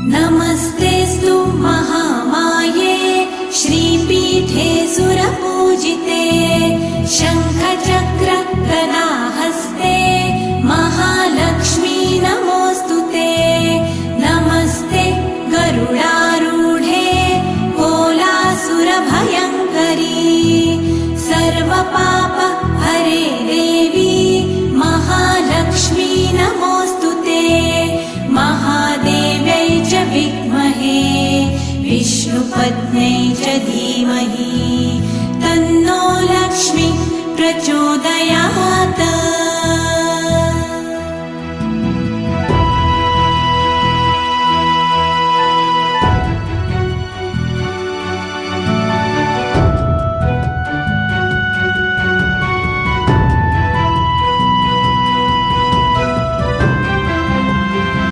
नमस्तेऽस्तु महामाये श्रीपीठे सुरपूजिते शङ्खचक्र गदाहस्ते महालक्ष्मी नमोऽस्तुते। नमस्ते गरुडारूढे कोलासुरभयङ्करी सर्वपाप हरे देवी महालक्ष्मी नमोऽस्तुते। महादेव्यै च विद्महे विष्णुपत्न्यै च धीमहि तन्नो लक्ष्मी प्रचोदयात्।